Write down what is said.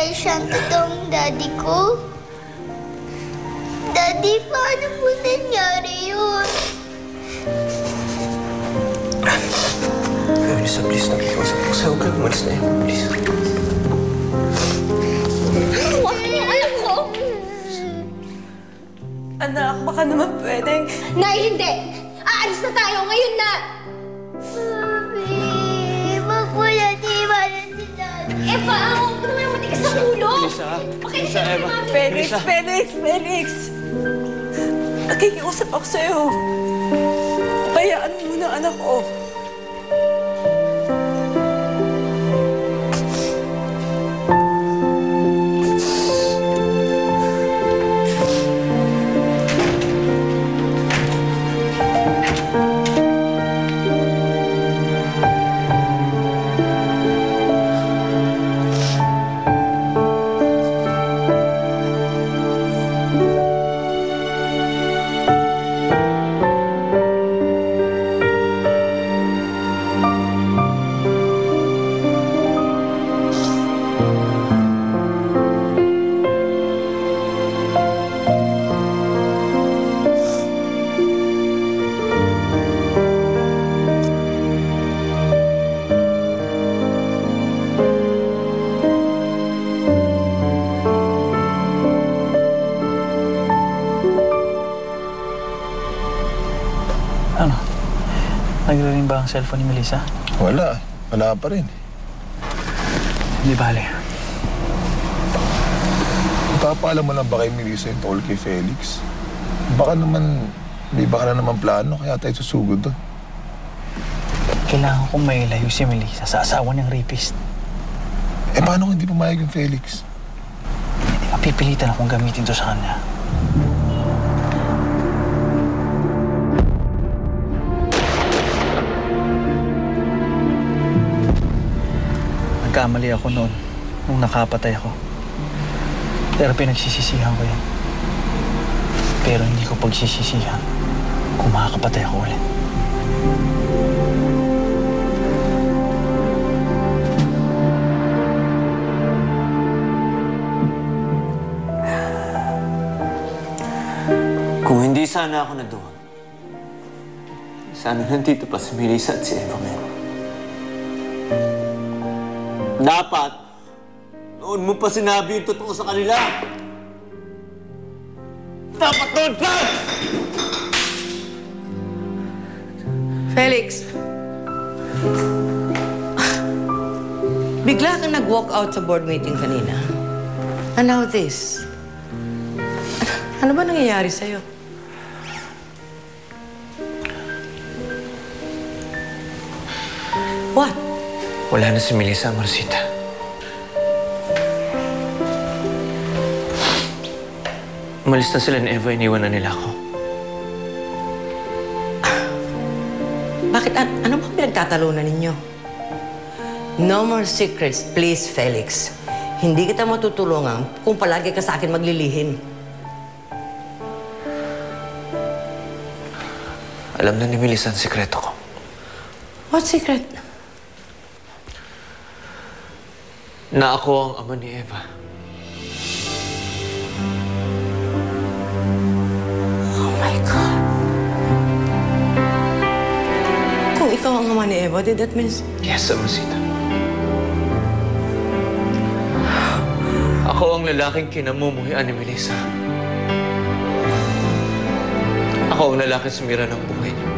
dahil siya ang totoong daddy ko? Daddy, paano po nangyari yun? Melissa, please, nakikiusap ko sa'yo. Huwag kang umalis na yun, please. Huwag niyo alam ko! Anak, baka naman pwedeng... Nay, hindi! Aalis na tayo ngayon na! Mami, wag mo yan iwanan si daddy. Eva, huwag mo naman matigas sa ulo! Melissa, Eva. Felix, Felix, Felix! Nakikiusap ako sa'yo. Bayaan mo na, anak ko. Ano? Nagre-ring ba ang cellphone ni Melissa? Wala. Wala pa rin. Hindi bale. Ipapaalam mo lang ba kay Melissa yung tungkol kay Felix? Baka naman, may baka na naman plano, kaya tayo susugod doon. Kailangan kong mailayo si Melissa sa asawa ng rapist. Eh, paano kung hindi pumayag yung Felix? Hindi mapipilitan akong gamitin to sa kanya. Nagkamali ako noon, nung nakapatay ako. Pero pinagsisisihan ko yan. Pero hindi ko pagsisisihan kung makakapatay ako ulit. Kung hindi sana ako na doon, sana nandito pa si Melissa at si Eva ngayon. Dapat, noon mo pa sinabi yung totoo sa kanila. Dapat noon pa! Felix, bigla kang nag-walk out sa board meeting kanina. And now this. Ano ba nangyayari sa'yo? What? Wala na si Melissa, Marcita. Umalis na sila ni Eva, iniwan na nila ako. Bakit? Ano ba pinagtatalunan ninyo? No more secrets, please, Felix. Hindi kita matutulungan kung palagi ka sa akin maglilihim. Alam na ni Melissa ang sikreto ko. What secret? Na ako ang ama ni Eva. Oh my God. Kung ikaw ang ama ni Eva, then that means... Yes, Amasita. Ako ang lalaking kinamumuhian ni Melissa. Ako ang lalaking sumira ng buhay niya.